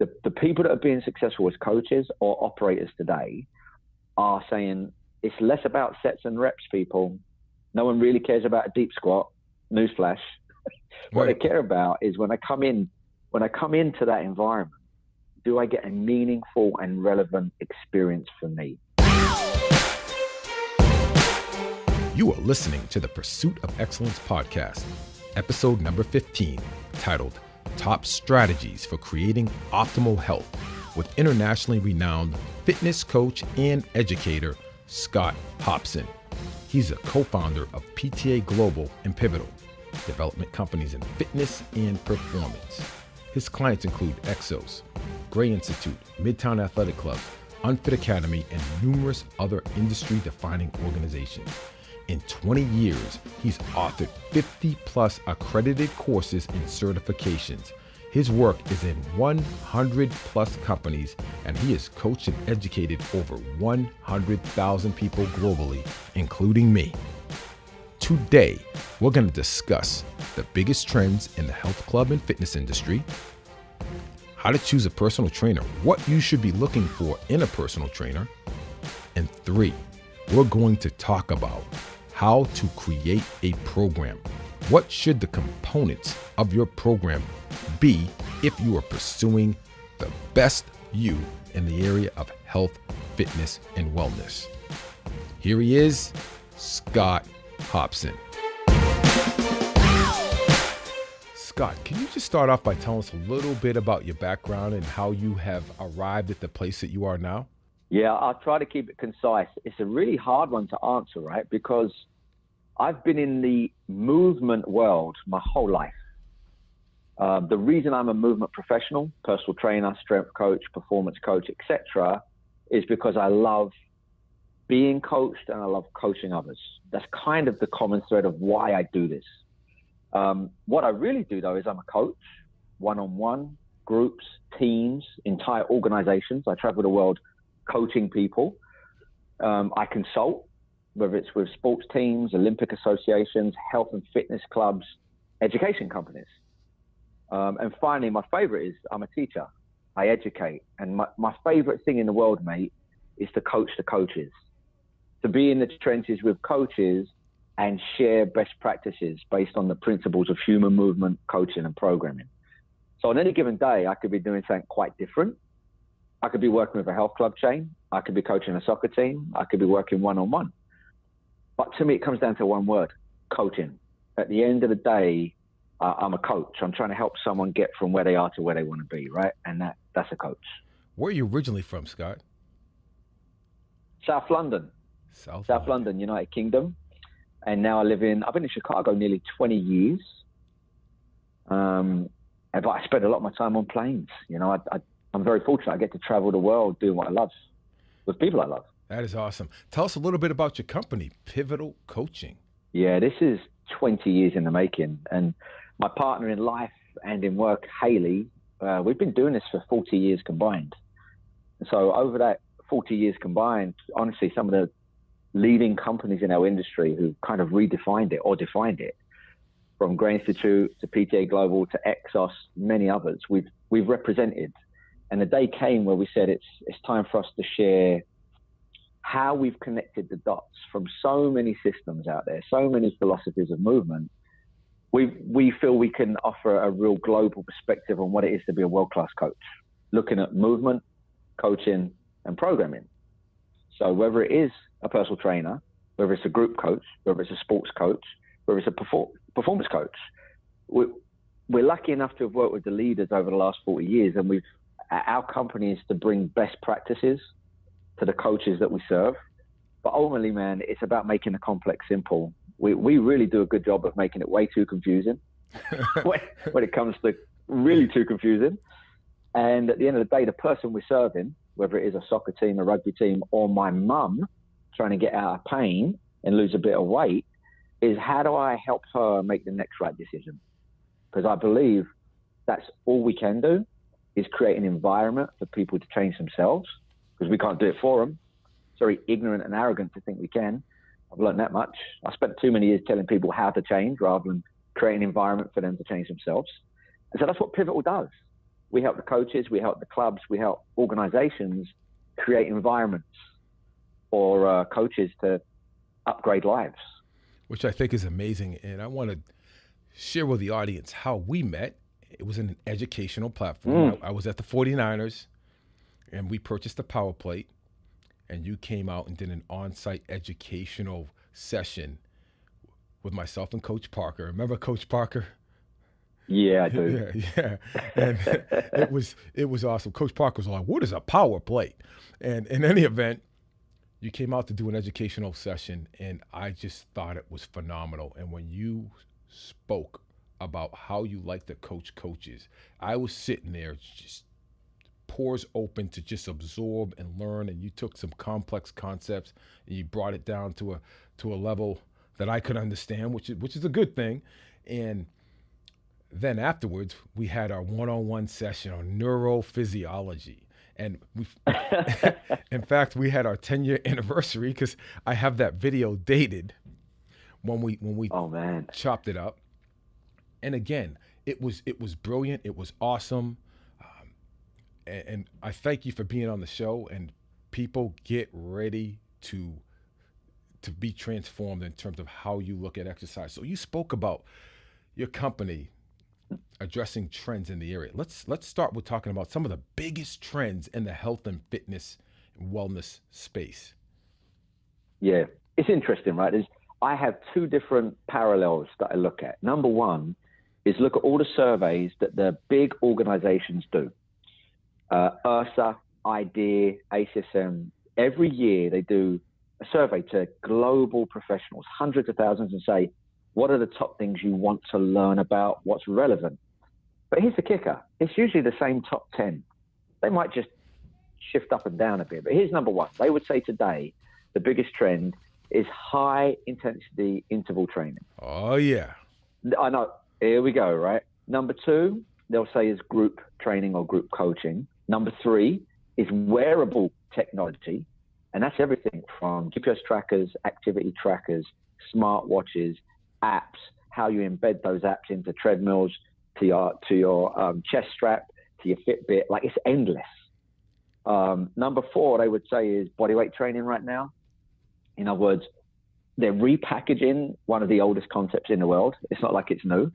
The people that are being successful as coaches or operators today are saying it's less about sets and reps, people. No one really cares about a deep squat. Newsflash. What they care about is when I come into that environment, do I get a meaningful and relevant experience for me? You are listening to the Pursuit of Excellence podcast, episode number 15, titled Top Strategies for Creating Optimal Health, with internationally renowned fitness coach and educator, Scott Hopson. He's a co-founder of PTA Global and Pivotal, development companies in fitness and performance. His clients include EXOS, Gray Institute, Midtown Athletic Clubs, UNIFIT Academy, and numerous other industry-defining organizations. In 20 years, he's authored 50-plus accredited courses and certifications. His work is in 100-plus companies, and he has coached and educated over 100,000 people globally, including me. Today, we're going to discuss the biggest trends in the health club and fitness industry, how to choose a personal trainer, what you should be looking for in a personal trainer, and 3, we're going to talk about how to create a program. What should the components of your program be if you are pursuing the best you in the area of health, fitness, and wellness? Here he is, Scott Hopson. Scott, can you just start off by telling us a little bit about your background and how you have arrived at the place that you are now? Yeah, I'll try to keep it concise. It's a really hard one to answer, right? Because I've been in the movement world my whole life. The reason I'm a movement professional, personal trainer, strength coach, performance coach, etc., is because I love being coached and I love coaching others. That's kind of the common thread of why I do this. What I really do, though, is I'm a coach, one-on-one, groups, teams, entire organizations. I travel the world coaching people. I consult, whether it's with sports teams, Olympic associations, health and fitness clubs, education companies. And finally, my favorite is I'm a teacher. I educate. And my favorite thing in the world, mate, is to coach the coaches, to be in the trenches with coaches and share best practices based on the principles of human movement, coaching, and programming. So on any given day, I could be doing something quite different. I could be working with a health club chain. I could be coaching a soccer team. I could be working one-on-one. But to me, it comes down to one word, coaching. At the end of the day, I'm a coach. I'm trying to help someone get from where they are to where they want to be, right? And that's a coach. Where are you originally from, Scott? South London. South London, United Kingdom. And now I've been in Chicago nearly 20 years. But I spend a lot of my time on planes. I'm very fortunate. I get to travel the world doing what I love with people I love. That is awesome. Tell us a little bit about your company, Pivotal Coaching. Yeah, this is 20 years in the making. And my partner in life and in work, Haley, we've been doing this for 40 years combined. And so over that 40 years combined, honestly, some of the leading companies in our industry who kind of redefined it or defined it, from Gray Institute to PTA Global to EXOS, many others, we've represented. And the day came where we said it's time for us to share how we've connected the dots from so many systems out there, so many philosophies of movement. We feel we can offer a real global perspective on what it is to be a world-class coach, looking at movement, coaching, and programming. So whether it is a personal trainer, whether it's a group coach, whether it's a sports coach, whether it's a performance coach, we're lucky enough to have worked with the leaders over the last 40 years, and our company is to bring best practices to the coaches that we serve. But ultimately, man, it's about making the complex simple. We really do a good job of making it way too confusing when it comes to really too confusing. And at the end of the day, the person we're serving, whether it is a soccer team, a rugby team, or my mum trying to get out of pain and lose a bit of weight, is how do I help her make the next right decision? Because I believe that's all we can do, is create an environment for people to change themselves, because we can't do it for them. It's very ignorant and arrogant to think we can. I've learned that much. I spent too many years telling people how to change rather than create an environment for them to change themselves. And so that's what Pivotal does. We help the coaches, we help the clubs, we help organizations create environments for coaches to upgrade lives. Which I think is amazing. And I want to share with the audience how we met. It was in an educational platform. I was at the 49ers, and we purchased a power plate, and you came out and did an on-site educational session with myself and Coach Parker. Remember Coach Parker? Yeah, I do. Yeah. And it was awesome. Coach Parker was like, what is a power plate? And in any event, you came out to do an educational session, and I just thought it was phenomenal. And when you spoke about how you like to coach coaches, I was sitting there just pores open to just absorb and learn. And you took some complex concepts and you brought it down to a level that I could understand, which is a good thing. And then afterwards, we had our one-on-one session on neurophysiology. And in fact, we had our 10-year anniversary, because I have that video dated when we chopped it up. And again, it was brilliant. It was awesome. And I thank you for being on the show. And people, get ready to be transformed in terms of how you look at exercise. So you spoke about your company addressing trends in the area. Let's start with talking about some of the biggest trends in the health and fitness and wellness space. Yeah, it's interesting, right? I have two different parallels that I look at. Number one is look at all the surveys that the big organizations do. IRSA, IDEA, ACSM, every year they do a survey to global professionals, hundreds of thousands, and say, what are the top things you want to learn about? What's relevant? But here's the kicker. It's usually the same top 10. They might just shift up and down a bit. But here's number one. They would say today the biggest trend is high intensity interval training. Oh, yeah. I know. Here we go, right? Number two, they'll say is group training or group coaching. Number three is wearable technology. And that's everything from GPS trackers, activity trackers, smartwatches, apps, how you embed those apps into treadmills, to your chest strap, to your Fitbit. Like, it's endless. Number four, they would say, is bodyweight training right now. In other words, they're repackaging one of the oldest concepts in the world. It's not like it's new.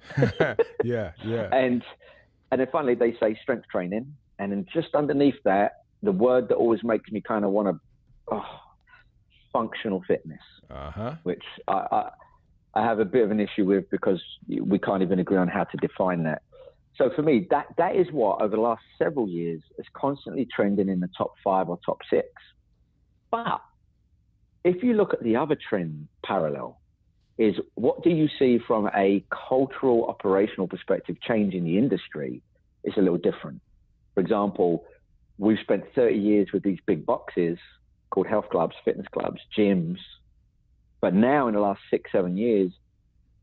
Yeah. And then finally, they say strength training. And then just underneath that, the word that always makes me kind of want to, functional fitness, which I have a bit of an issue with, because we can't even agree on how to define that. So for me, that is what, over the last several years, is constantly trending in the top 5 or top 6. But if you look at the other trend parallel, is what do you see from a cultural, operational perspective change in the industry? It's a little different. For example, we've spent 30 years with these big boxes called health clubs, fitness clubs, gyms. But now in the last 6-7 years,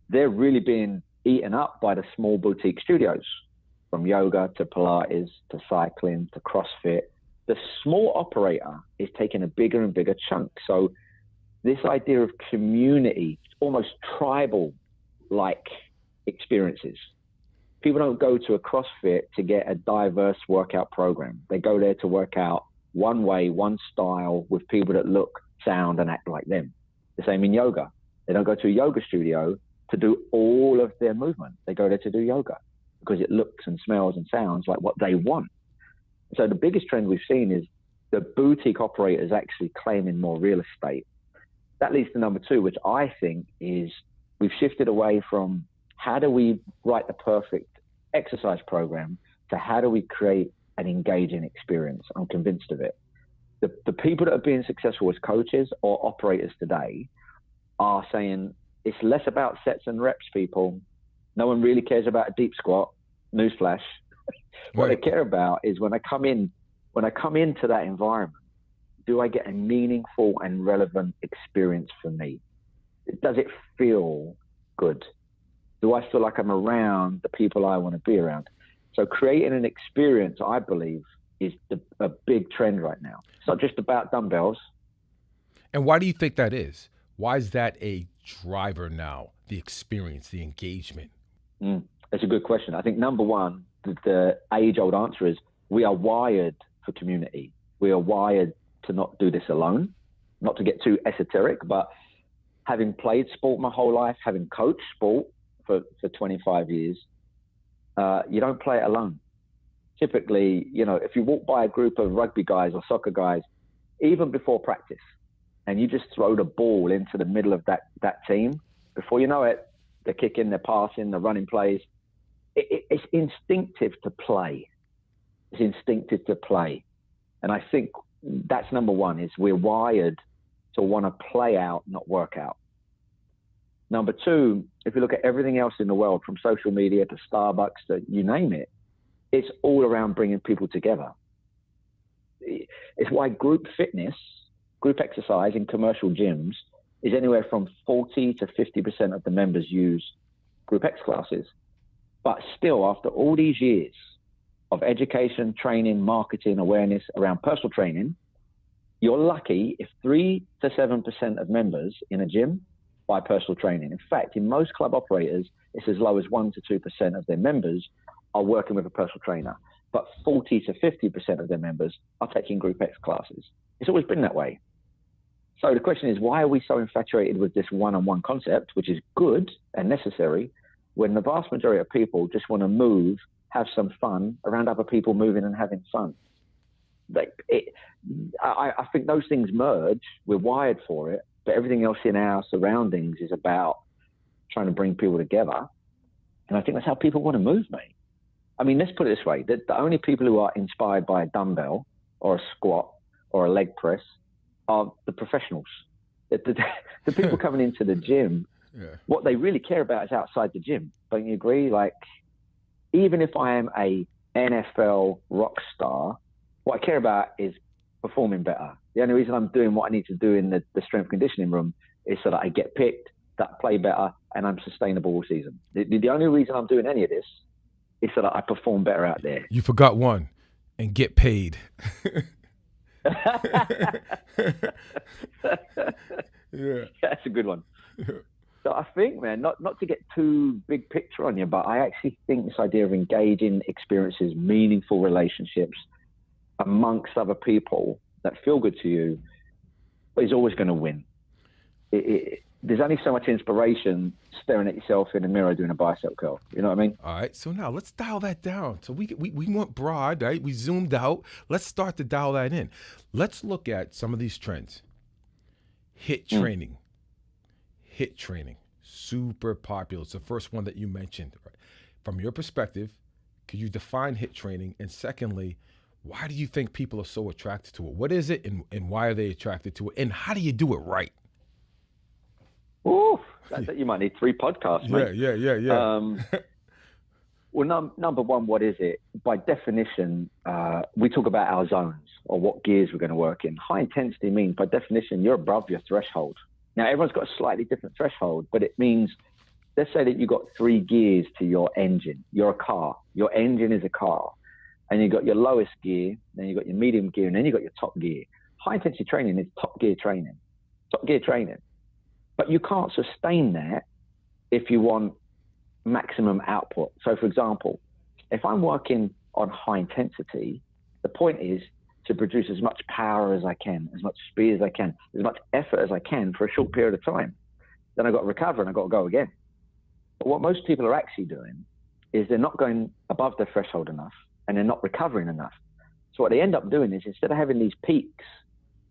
they're really being eaten up by the small boutique studios, from yoga to Pilates to cycling to CrossFit. The small operator is taking a bigger and bigger chunk. So this idea of community, almost tribal-like experiences. People don't go to a CrossFit to get a diverse workout program. They go there to work out one way, one style, with people that look, sound, and act like them. The same in yoga. They don't go to a yoga studio to do all of their movement. They go there to do yoga because it looks and smells and sounds like what they want. So the biggest trend we've seen is the boutique operators actually claiming more real estate. That leads to number two, which I think is we've shifted away from how do we write the perfect exercise program to how do we create an engaging experience. I'm convinced of it. The people that are being successful as coaches or operators today are saying it's less about sets and reps, people. No one really cares about a deep squat. Newsflash. What they care about is when I come into that environment, do I get a meaningful and relevant experience for me? Does it feel good? Do I feel like I'm around the people I want to be around? So creating an experience, I believe, is a big trend right now. It's not just about dumbbells. And why do you think that is? Why is that a driver now? The experience, the engagement? That's a good question. I think number one, the age-old answer is we are wired for community. We are wired to not do this alone, not to get too esoteric, but having played sport my whole life, having coached sport for 25 years, you don't play it alone. Typically, if you walk by a group of rugby guys or soccer guys, even before practice, and you just throw the ball into the middle of that team, before you know it, they're kicking, they're passing, they're running plays. It's instinctive to play. It's instinctive to play. And I think that's number one, is we're wired to want to play out, not work out. Number two, if you look at everything else in the world, from social media to Starbucks to you name it, it's all around bringing people together. It's why group fitness, group exercise in commercial gyms is anywhere from 40 to 50% of the members use group X classes. But still, after all these years of education, training, marketing, awareness around personal training, you're lucky if 3 to 7% of members in a gym buy personal training. In fact, in most club operators, it's as low as 1 to 2% of their members are working with a personal trainer. But 40 to 50% of their members are taking group X classes. It's always been that way. So the question is, why are we so infatuated with this one-on-one concept, which is good and necessary, when the vast majority of people just want to move, have some fun around other people moving and having fun? I think those things merge. We're wired for it, but everything else in our surroundings is about trying to bring people together. And I think that's how people want to move, mate. I mean, let's put it this way. The only people who are inspired by a dumbbell or a squat or a leg press are the professionals. The people coming into the gym, what they really care about is outside the gym. Don't you agree? Like, even if I am a NFL rock star, what I care about is performing better. The only reason I'm doing what I need to do in the strength conditioning room is so that I get picked, that I play better, and I'm sustainable all season. The only reason I'm doing any of this is so that I perform better out there. You forgot one, and get paid. Yeah, that's a good one. So I think, man, not to get too big picture on you, but I actually think this idea of engaging experiences, meaningful relationships amongst other people that feel good to you is always going to win. There's only so much inspiration staring at yourself in the mirror doing a bicep curl. You know what I mean? All right. So now let's dial that down. So we went broad, right? We zoomed out. Let's start to dial that in. Let's look at some of these trends. HIIT training. HIIT training. Super popular. It's the first one that you mentioned. Right? From your perspective, could you define HIIT training? And secondly, why do you think people are so attracted to it? What is it and why are they attracted to it? And how do you do it right? Ooh, you might need 3 podcasts, mate. Yeah. Well, number one, what is it? By definition, we talk about our zones or what gears we're going to work in. High intensity means, by definition, you're above your threshold. Now, everyone's got a slightly different threshold, but it means, let's say that you've got 3 gears to your engine. You're a car. Your engine is a car. And you've got your lowest gear, then you've got your medium gear, and then you've got your top gear. High intensity training is top gear training. But you can't sustain that if you want maximum output. So, for example, if I'm working on high intensity, the point is to produce as much power as I can, as much speed as I can, as much effort as I can for a short period of time. Then I've got to recover and I've got to go again. But what most people are actually doing is they're not going above their threshold enough and they're not recovering enough. So what they end up doing is, instead of having these peaks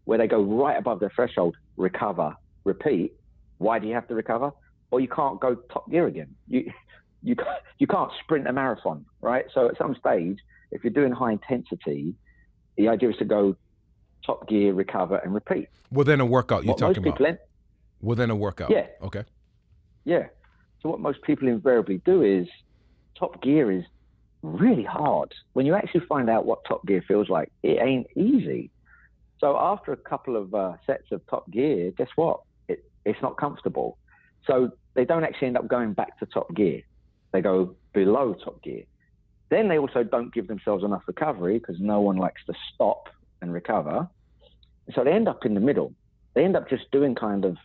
where they go right above their threshold, recover, repeat, why do you have to recover? Well, you can't go top gear again. You can't sprint a marathon, right? So at some stage, if you're doing high intensity, the idea is to go top gear, recover, and repeat. Well, then a workout you're talking about. Well, then a workout. Yeah. Okay. Yeah. So what most people invariably do is, top gear is really hard. When you actually find out what top gear feels like, it ain't easy. So after a couple of sets of top gear, guess what? It's not comfortable. So they don't actually end up going back to top gear. They go below top gear. Then they also don't give themselves enough recovery, because no one likes to stop and recover. So they end up in the middle. They end up just doing kind of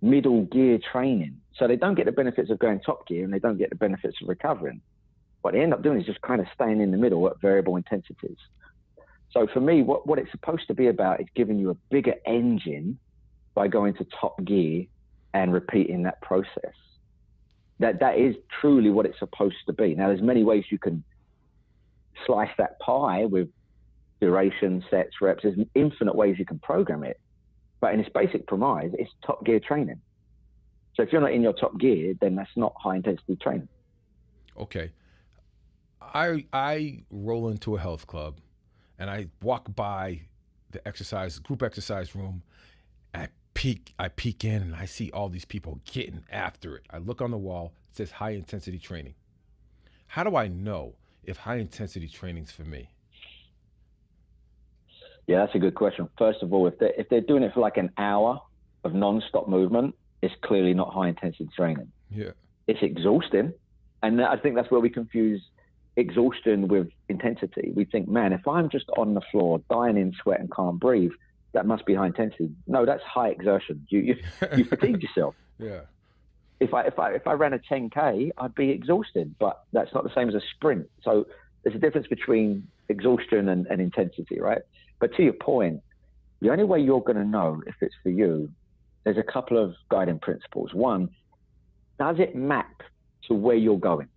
middle gear training. So they don't get the benefits of going top gear and they don't get the benefits of recovering. what they end up doing is just kind of staying in the middle at variable intensities. So for me, what it's supposed to be about is giving you a bigger engine by going to top gear and repeating that process. That is truly what it's supposed to be. Now, there's many ways you can slice that pie with duration, sets, reps. There's infinite ways you can program it. But in its basic premise, it's top gear training. So if you're not in your top gear, then that's not high intensity training. Okay. I roll into a health club and I walk by the group exercise room. And I peek in and I see all these people getting after it. I look on the wall, it says high intensity training. How do I know if high intensity training's for me? Yeah, that's a good question. First of all, if they're doing it for like an hour of non-stop movement, it's clearly not high intensity training. Yeah. It's exhausting. And I think that's where we confuse exhaustion with intensity. We think, man, if I'm just on the floor, dying in sweat and can't breathe, that must be high intensity. No, that's high exertion. You fatigued yourself. Yeah. If I ran a 10K, I'd be exhausted, but that's not the same as a sprint. So there's a difference between exhaustion and intensity, right? But to your point, the only way you're going to know if it's for you, there's a couple of guiding principles. One, does it map to where you're going?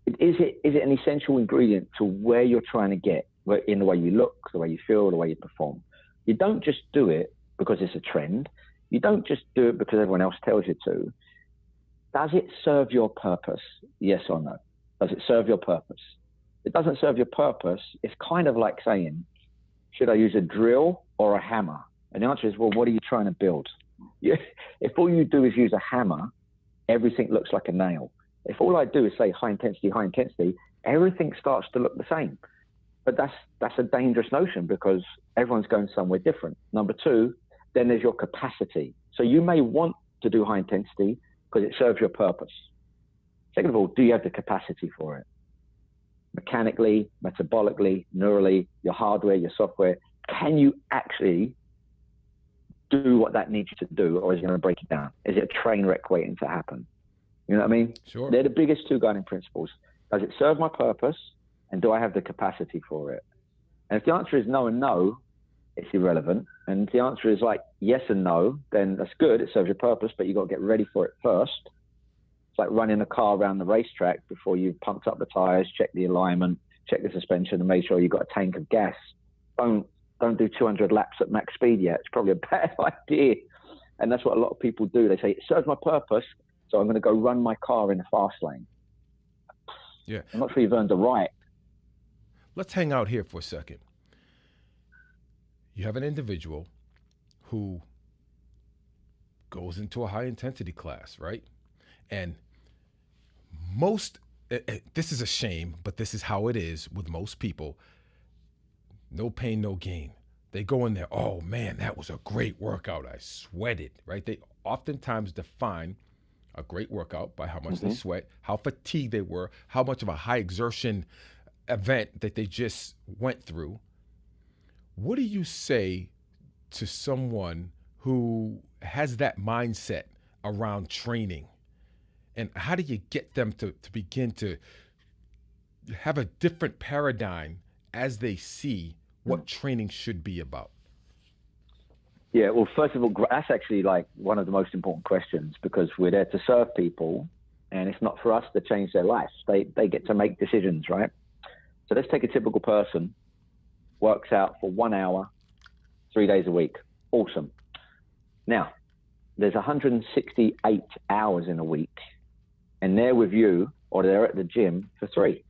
Is it an essential ingredient to where you're trying to get, in the way you look, the way you feel, the way you perform? You don't just do it because it's a trend. You don't just do it because everyone else tells you to. Does it serve your purpose? Yes or no? Does it serve your purpose? If it doesn't serve your purpose, it's kind of like saying, should I use a drill or a hammer? And the answer is, well, what are you trying to build? If all you do is use a hammer, everything looks like a nail. If all I do is say high intensity, everything starts to look the same. But that's a dangerous notion because everyone's going somewhere different. Number two, then there's your capacity. So you may want to do high intensity because it serves your purpose. Second of all, do you have the capacity for it? Mechanically, metabolically, neurally, your hardware, your software, can you actually do what that needs you to do, or is it going to break it down? Is it a train wreck waiting to happen? You know what I mean? Sure. They're the biggest two guiding principles. Does it serve my purpose, and do I have the capacity for it? And if the answer is no and no, it's irrelevant. And if the answer is like yes and no, then that's good. It serves your purpose, but you got to get ready for it first. It's like running a car around the racetrack before you've pumped up the tires, check the alignment, check the suspension, and make sure you've got a tank of gas. Don't do 200 laps at max speed yet. It's probably a bad idea. And that's what a lot of people do. They say, it serves my purpose, so I'm going to go run my car in the fast lane. Yeah. I'm not sure you've earned the right. Let's hang out here for a second. You have an individual who goes into a high intensity class, right? And this is a shame, but this is how it is with most people. No pain, no gain. They go in there, oh man, that was a great workout. I sweated, right? They oftentimes define a great workout by how much they sweat, how fatigued they were, how much of a high exertion event that they just went through. What do you say to someone who has that mindset around training? And how do you get them to begin to have a different paradigm as they see what training should be about? Yeah, well, first of all, that's actually like one of the most important questions, because we're there to serve people and it's not for us to change their lives. They get to make decisions, right? So let's take a typical person, works out for 1 hour, 3 days a week. Awesome. Now, there's 168 hours in a week, and they're with you or they're at the gym for 3.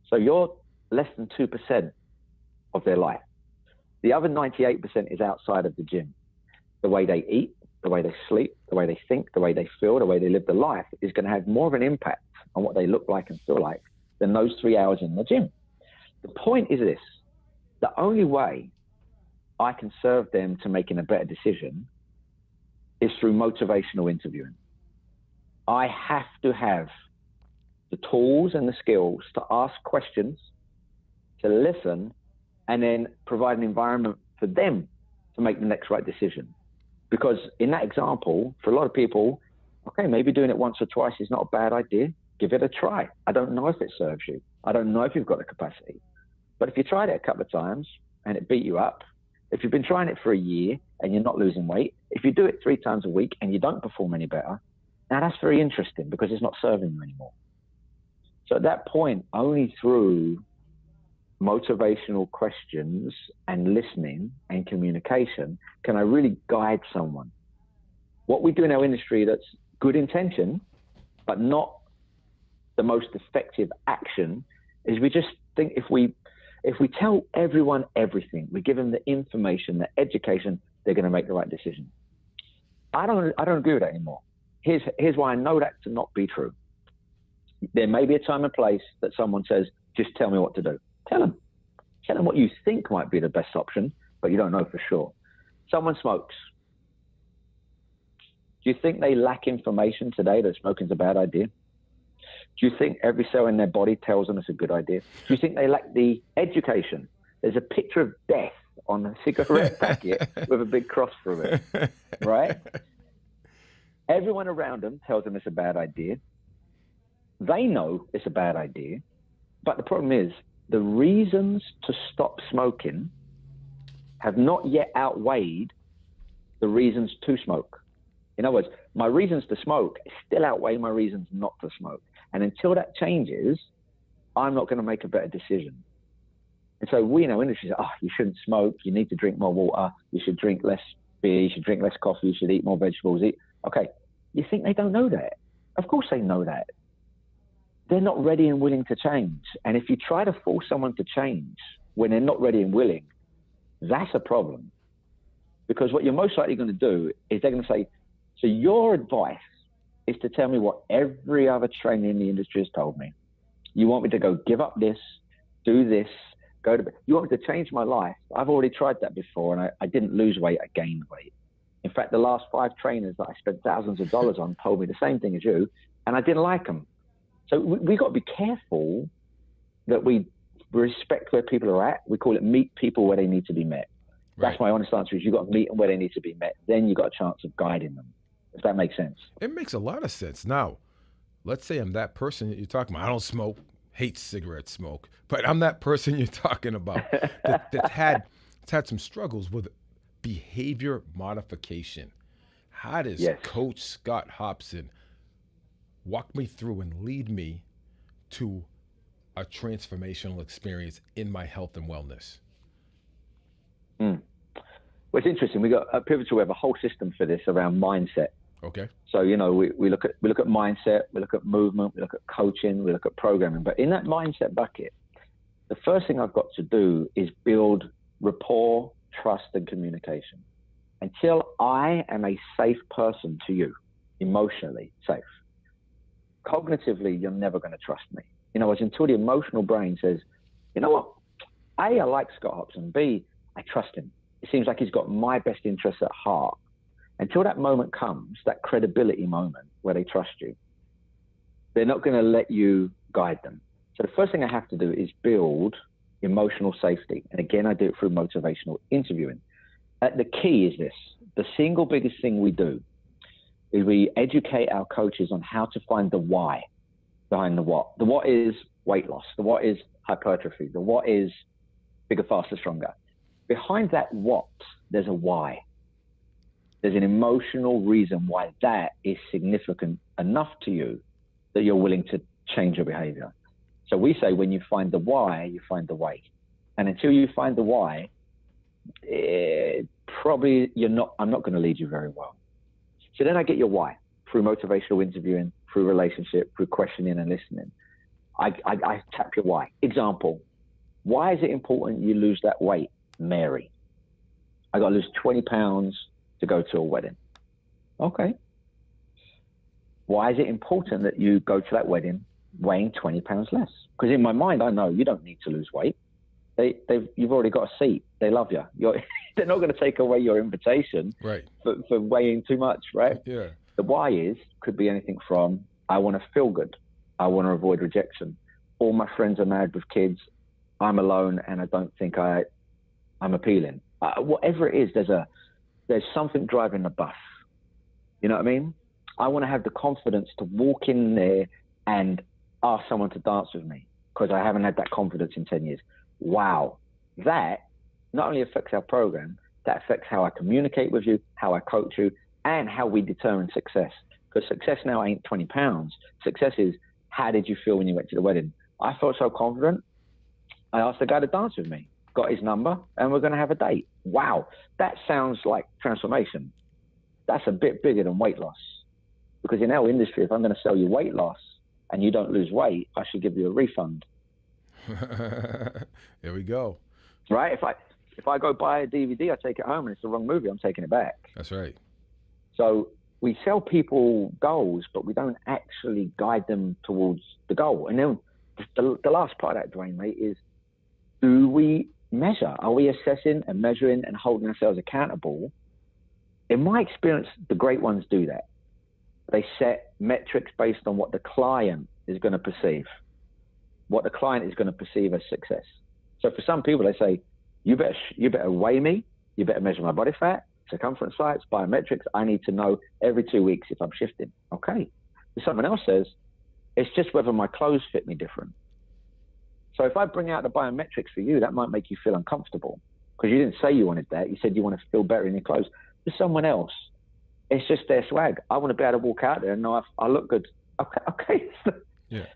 So you're less than 2% of their life. The other 98% is outside of the gym. The way they eat, the way they sleep, the way they think, the way they feel, the way they live their life is going to have more of an impact on what they look like and feel like than those 3 hours in the gym. The point is this: the only way I can serve them to making a better decision is through motivational interviewing. I have to have the tools and the skills to ask questions, to listen, and then provide an environment for them to make the next right decision. Because in that example, for a lot of people, okay, maybe doing it once or twice is not a bad idea. Give it a try. I don't know if it serves you. I don't know if you've got the capacity. But if you tried it a couple of times and it beat you up, if you've been trying it for a year and you're not losing weight, if you do it 3 times a week and you don't perform any better, now that's very interesting because it's not serving you anymore. So at that point, only through motivational questions and listening and communication can I really guide someone. What we do in our industry that's good intention, but not the most effective action, is we just think if we tell everyone everything, we give them the information, the education, they're going to make the right decision. I don't agree with that anymore. Here's why I know that to not be true. There may be a time and place that someone says, just tell me what to do. Tell them what you think might be the best option, but you don't know for sure. Someone smokes. Do you think they lack information today that smoking's a bad idea? Do you think every cell in their body tells them it's a good idea? Do you think they lack the education? There's a picture of death on a cigarette packet with a big cross through it, right? Everyone around them tells them it's a bad idea. They know it's a bad idea, but the problem is the reasons to stop smoking have not yet outweighed the reasons to smoke. In other words, my reasons to smoke still outweigh my reasons not to smoke. And until that changes, I'm not going to make a better decision. And so we in our industry say, you shouldn't smoke. You need to drink more water. You should drink less beer. You should drink less coffee. You should eat more vegetables. Okay. You think they don't know that? Of course they know that. They're not ready and willing to change. And if you try to force someone to change when they're not ready and willing, that's a problem. Because what you're most likely going to do is they're going to say, so your advice is to tell me what every other trainer in the industry has told me. You want me to go give up this, do this, go to bed. You want me to change my life. I've already tried that before and I didn't lose weight, I gained weight. In fact, the last 5 trainers that I spent thousands of dollars on told me the same thing as you, and I didn't like them. So we got to be careful that we respect where people are at. We call it meet people where they need to be met. Right. That's my honest answer, is you've got to meet them where they need to be met. Then you've got a chance of guiding them, if that makes sense. It makes a lot of sense. Now, let's say I'm that person that you're talking about. I don't smoke, hate cigarette smoke, but I'm that person you're talking about that's had some struggles with behavior modification. How does Coach Scott Hopson walk me through and lead me to a transformational experience in my health and wellness? Well, it's interesting. At Pivotal, we have a whole system for this around mindset. Okay. So, we look at mindset, we look at movement, we look at coaching, we look at programming. But in that mindset bucket, the first thing I've got to do is build rapport, trust, and communication. Until I am a safe person to you, emotionally safe, cognitively, you're never going to trust me. Until the emotional brain says, you know what, A, I like Scott Hopson. B, I trust him. It seems like he's got my best interests at heart. Until that moment comes, that credibility moment where they trust you, they're not going to let you guide them. So the first thing I have to do is build emotional safety. And again, I do it through motivational interviewing. The key is this. The single biggest thing we do is we educate our coaches on how to find the why behind the what. The what is weight loss. The what is hypertrophy. The what is bigger, faster, stronger. Behind that what, there's a why. There's an emotional reason why that is significant enough to you that you're willing to change your behavior. So we say when you find the why, you find the way. And until you find the why, I'm not going to lead you very well. So then I get your why through motivational interviewing, through relationship, through questioning and listening. I tap your why. Example, why is it important you lose that weight, Mary? I got to lose 20 pounds to go to a wedding. Okay. Why is it important that you go to that wedding weighing 20 pounds less? Because in my mind, I know you don't need to lose weight. You've already got a seat. They love you. They're not going to take away your invitation for weighing too much, right? Yeah. The why could be anything from, I want to feel good. I want to avoid rejection. All my friends are married with kids. I'm alone and I don't think I'm appealing. Whatever it is, there's something driving the bus. You know what I mean? I want to have the confidence to walk in there and ask someone to dance with me. because I haven't had that confidence in 10 years. Wow. That not only affects our program, that affects how I communicate with you, how I coach you, and how we determine success. Because success now ain't 20 pounds. Success is, how did you feel when you went to the wedding? I felt so confident. I asked the guy to dance with me, got his number, and we're going to have a date. Wow. That sounds like transformation. That's a bit bigger than weight loss. Because in our industry, if I'm going to sell you weight loss and you don't lose weight, I should give you a refund. There we go. Right? If I go buy a DVD, I take it home and it's the wrong movie, I'm taking it back. That's right. So we sell people goals, but we don't actually guide them towards the goal. And then the last part of that, Dwayne, mate, is, do we measure? Are we assessing and measuring and holding ourselves accountable? In my experience, the great ones do that. They set metrics based on what the client is going to perceive, what the client is going to perceive as success. So for some people, they say, you better weigh me, you better measure my body fat, circumference size, biometrics. I need to know every 2 weeks if I'm shifting. Okay. If someone else says, it's just whether my clothes fit me different. So if I bring out the biometrics for you, that might make you feel uncomfortable because you didn't say you wanted that. You said you want to feel better in your clothes. For someone else, it's just their swag. I want to be able to walk out there and know I look good. Okay. Yeah.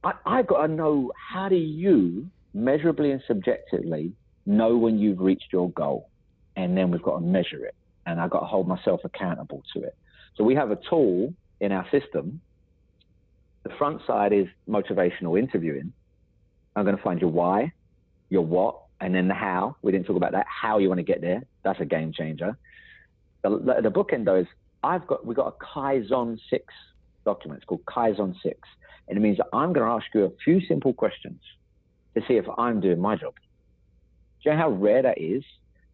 I got to know, how do you measurably and subjectively know when you've reached your goal? And then we've got to measure it. And I've got to hold myself accountable to it. So we have a tool in our system. The front side is motivational interviewing. I'm going to find your why, your what, and then the how. We didn't talk about that. How you want to get there. That's a game changer. The bookend though is we got a Kaizen 6 document. It's called Kaizen 6. And it means that I'm going to ask you a few simple questions to see if I'm doing my job. Do you know how rare that is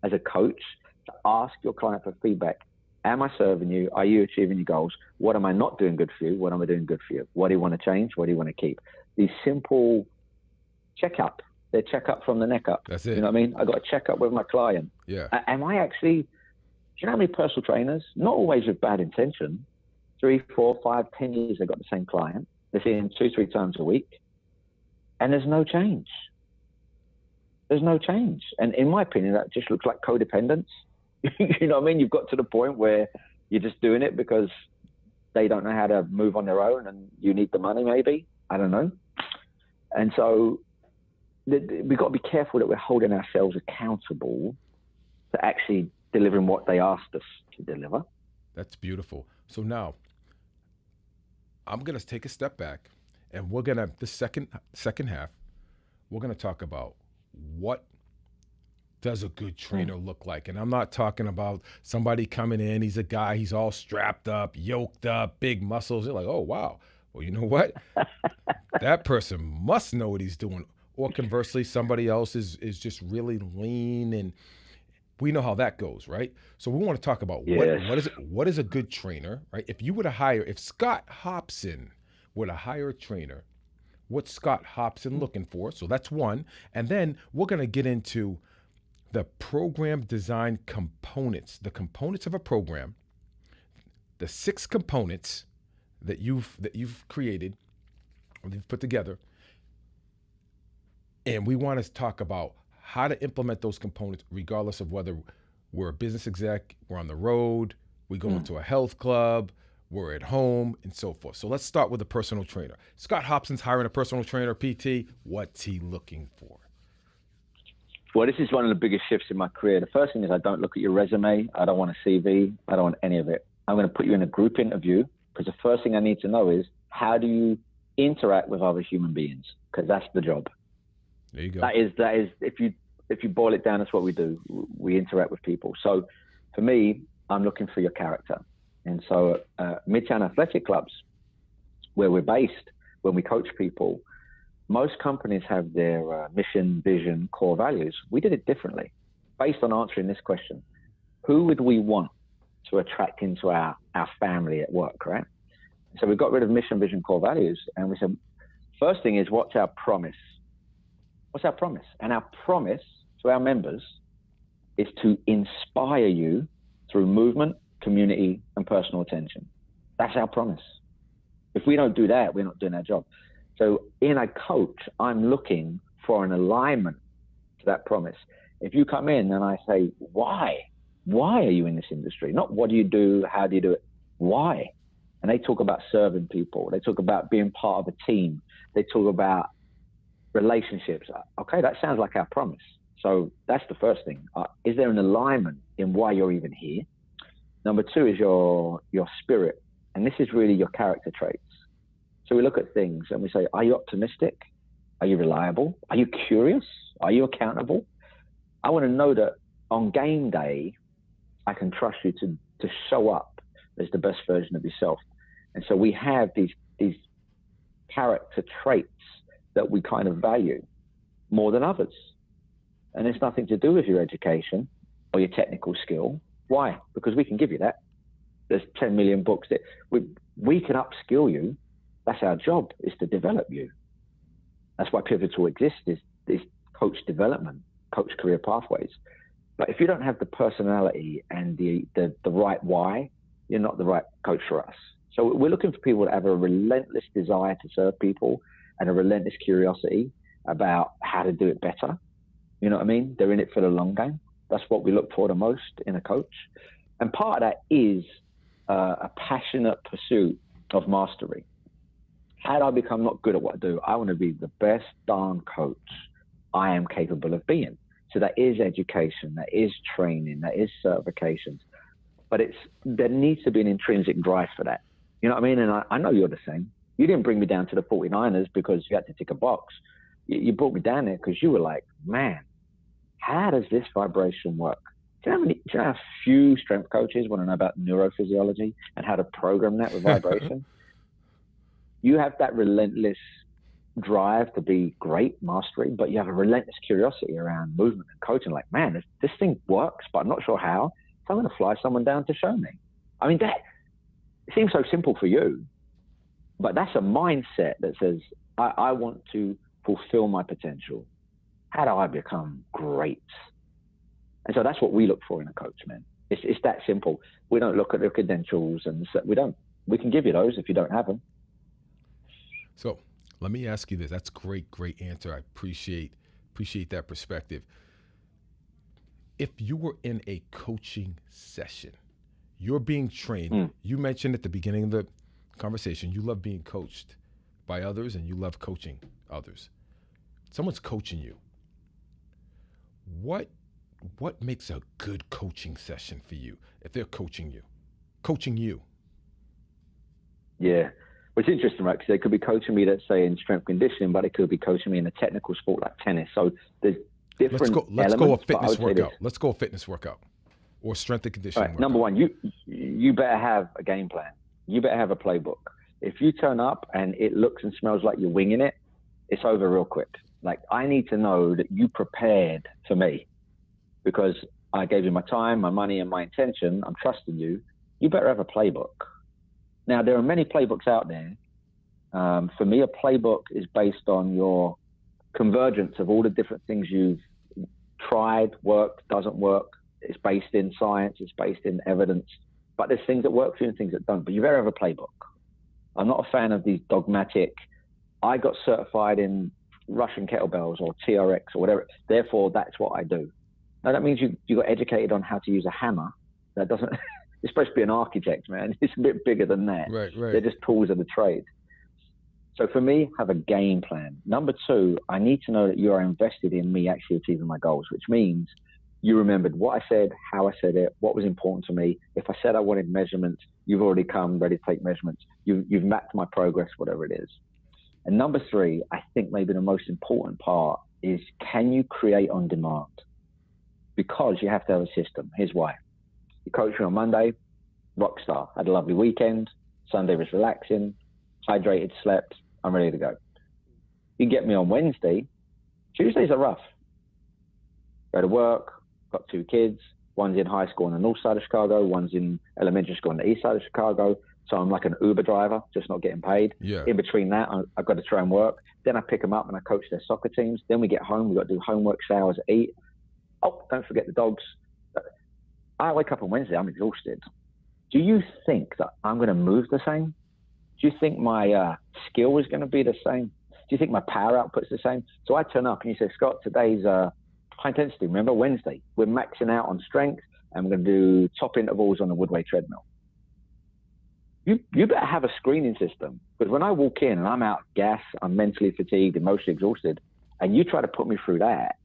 as a coach to ask your client for feedback? Am I serving you? Are you achieving your goals? What am I not doing good for you? What am I doing good for you? What do you want to change? What do you want to keep? These simple checkup. They're checkup from the neck up. That's it. You know what I mean? I got to check up with my client. Yeah. Am I actually, do you know how many personal trainers, not always with bad intention, 3, 4, 5, 10 years, they've got the same client. They're seeing 2, 3 times a week. And there's no change. There's no change. And in my opinion, that just looks like codependence. You know what I mean? You've got to the point where you're just doing it because they don't know how to move on their own and you need the money maybe. I don't know. And so we've got to be careful that we're holding ourselves accountable to actually delivering what they asked us to deliver. That's beautiful. So now I'm going to take a step back and we're going to, the second half, we're going to talk about what does a good trainer look like? And I'm not talking about somebody coming in, he's a guy, he's all strapped up, yoked up, big muscles. You're like, oh, wow. Well, you know what? That person must know what he's doing. Or conversely, somebody else is just really lean, and we know how that goes, right? So we want to talk about what is a good trainer, right? If Scott Hopson were to hire a trainer, what's Scott Hopson looking for? So that's one. And then we're going to get into the program design components, the components of a program, the 6 components that you've created, or you've put together. And we want to talk about how to implement those components regardless of whether we're a business exec, we're on the road, we go into a health club, we're at home, and so forth. So let's start with a personal trainer. Scott Hopson's hiring a personal trainer, PT. What's he looking for? Well, this is one of the biggest shifts in my career. The first thing is I don't look at your resume. I don't want a CV. I don't want any of it. I'm going to put you in a group interview because the first thing I need to know is, how do you interact with other human beings? Because that's the job. There you go. That is if you boil it down, that's what we do. We interact with people. So for me, I'm looking for your character. And so Midtown Athletic Clubs, where we're based, when we coach people, most companies have their mission, vision, core values. We did it differently based on answering this question. Who would we want to attract into our family at work, right? So we got rid of mission, vision, core values. And we said, first thing is, what's our promise? What's our promise? And our promise to our members is to inspire you through movement, community, and personal attention. That's our promise. If we don't do that, we're not doing our job. So in a coach, I'm looking for an alignment to that promise. If you come in and I say, why are you in this industry? Not what do you do? How do you do it? Why? And they talk about serving people. They talk about being part of a team. They talk about relationships. Okay, that sounds like our promise. So that's the first thing. Is there an alignment in why you're even here? Number two is your spirit. And this is really your character traits. So we look at things and we say, are you optimistic? Are you reliable? Are you curious? Are you accountable? I want to know that on game day, I can trust you to show up as the best version of yourself. And so we have these character traits that we kind of value more than others. And it's nothing to do with your education or your technical skill. Why? Because we can give you that. There's 10 million books that we can upskill you. That's our job, is to develop you. That's why Pivotal exists, is coach development, coach career pathways. But if you don't have the personality and the right why, you're not the right coach for us. So we're looking for people that have a relentless desire to serve people and a relentless curiosity about how to do it better. You know what I mean? They're in it for the long game. That's what we look for the most in a coach. And part of that is a passionate pursuit of mastery. How do I become not good at what I do? I want to be the best darn coach I am capable of being. So that is education, that is training, that is certifications. But there needs to be an intrinsic drive for that. You know what I mean? And I know you're the same. You didn't bring me down to the 49ers because you had to tick a box. You brought me down there because you were like, man, how does this vibration work? Do you know how few strength coaches want to know about neurophysiology and how to program that with vibration? You have that relentless drive to be great, mastery, but you have a relentless curiosity around movement and coaching. Like, man, this thing works, but I'm not sure how. So I'm going to fly someone down to show me. I mean, that it seems so simple for you, but that's a mindset that says, I want to fulfill my potential. How do I become great? And so that's what we look for in a coach, man. It's that simple. We don't look at their credentials, and we can give you those if you don't have them. So let me ask you this. That's great answer. I appreciate that perspective. If you were in a coaching session, you're being trained. You mentioned at the beginning of the conversation, you love being coached by others and you love coaching others. Someone's coaching you. What makes a good coaching session for you if they're coaching you? Yeah. Well, it's interesting, right? Because they could be coaching me, let's say, in strength conditioning, but they could be coaching me in a technical sport like tennis. So there's different elements. Let's go a fitness workout. Let's go a fitness workout or strength and conditioning workout. Number one, you better have a game plan. You better have a playbook. If you turn up and it looks and smells like you're winging it, it's over real quick. Like, I need to know that you prepared for me because I gave you my time, my money, and my intention. I'm trusting you. You better have a playbook. Now, there are many playbooks out there. For me, a playbook is based on your convergence of all the different things you've tried, worked, doesn't work. It's based in science. It's based in evidence. But there's things that work for you and things that don't. But you better have a playbook. I'm not a fan of these dogmatic, I got certified in Russian kettlebells or TRX or whatever, therefore that's what I do. Now, that means you got educated on how to use a hammer. That doesn't... You're supposed to be an architect, man. It's a bit bigger than that. Right. They're just tools of the trade. So for me, have a game plan. Number two, I need to know that you are invested in me actually achieving my goals, which means you remembered what I said, how I said it, what was important to me. If I said I wanted measurements, you've already come ready to take measurements. You've mapped my progress, whatever it is. And number three, I think maybe the most important part is, can you create on demand? Because you have to have a system. Here's why. You coach me on Monday, rock star. Had a lovely weekend. Sunday was relaxing, hydrated, slept. I'm ready to go. You get me on Wednesday. Tuesdays are rough. Go to work, got 2 kids. One's in high school on the north side of Chicago. One's in elementary school on the east side of Chicago. So I'm like an Uber driver, just not getting paid. Yeah. In between that, I've got to try and work. Then I pick them up and I coach their soccer teams. Then we get home. We've got to do homework, showers, eat. Oh, don't forget the dogs. I wake up on Wednesday, I'm exhausted. Do you think that I'm going to move the same? Do you think my skill is going to be the same? you think my power output's the same? So I turn up and you say, Scott, today's high intensity. Remember, Wednesday, we're maxing out on strength and we're going to do top intervals on the Woodway treadmill. You better have a screening system, because when I walk in and I'm out of gas, I'm mentally fatigued, emotionally exhausted, and you try to put me through that,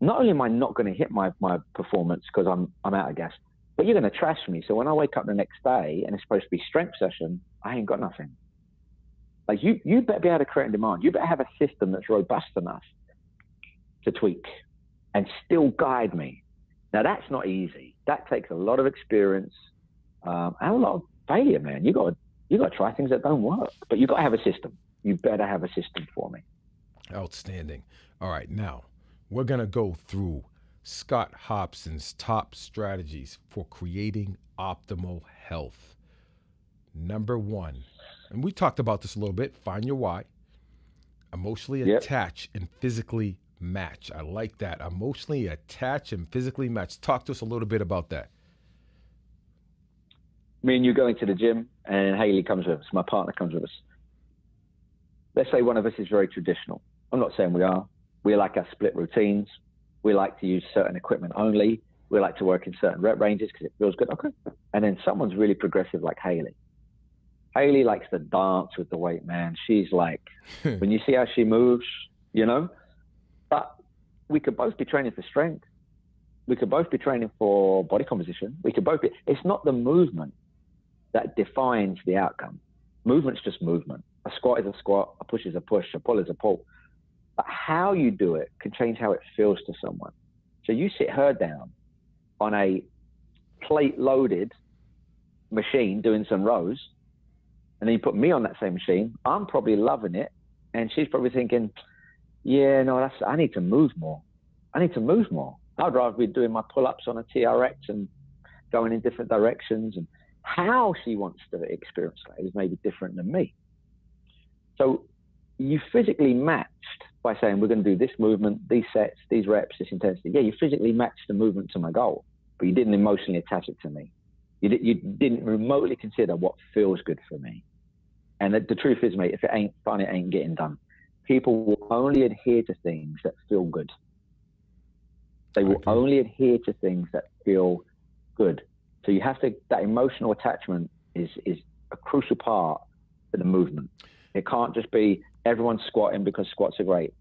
not only am I not going to hit my performance because I'm out of gas, but you're going to trash me. So when I wake up the next day and it's supposed to be strength session, I ain't got nothing. Like you better be able to create and demand. You better have a system that's robust enough to tweak and still guide me. Now that's not easy. That takes a lot of experience and a lot of failure, man. You got to try things that don't work, but you got to have a system. You better have a system for me. Outstanding. All right, now we're gonna go through Scott Hopson's top strategies for creating optimal health. Number one, and we talked about this a little bit. Find your why. Emotionally attach and physically match. I like that. Emotionally attach and physically match. Talk to us a little bit about that. Me and you going to the gym, and Haley comes with us. My partner comes with us. Let's say one of us is very traditional. I'm not saying we are. We like our split routines. We like to use certain equipment only. We like to work in certain rep ranges because it feels good. Okay. And then someone's really progressive like Haley. Haley likes to dance with the weight, man. She's like, when you see how she moves, you know, but we could both be training for strength. We could both be training for body composition. We could both be, it's not the movement that defines the outcome. Movement's just movement. A squat is a squat, a push is a push, a pull is a pull. But how you do it can change how it feels to someone. So you sit her down on a plate loaded machine doing some rows, and then you put me on that same machine. I'm probably loving it, and she's probably thinking, yeah, no, I need to move more. I'd rather be doing my pull-ups on a TRX and going in different directions. And how she wants to experience that is maybe different than me. So you physically matched by saying, we're going to do this movement, these sets, these reps, this intensity. Yeah, you physically matched the movement to my goal, but you didn't emotionally attach it to me. You didn't remotely consider what feels good for me. And the truth is, mate, if it ain't fun, it ain't getting done. People will only adhere to things that feel good. They will only adhere to things that feel good. So you have to, that emotional attachment is a crucial part of the movement. It can't just be everyone's squatting because squats are great.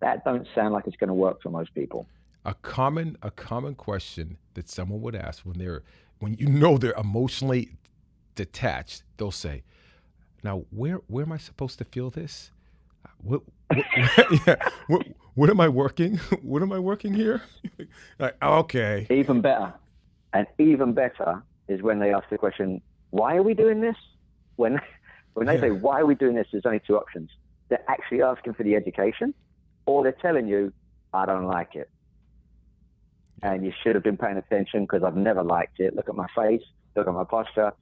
That don't sound like it's going to work for most people. A common question that someone would ask when you know they're emotionally detached, they'll say, now where am I supposed to feel this? What am I working? What am I working here? Like, okay. Even better. And even better is when they ask the question, why are we doing this? When they say, why are we doing this? There's only two options. They're actually asking for the education, or they're telling you, I don't like it. And you should have been paying attention because I've never liked it. Look at my face, look at my posture.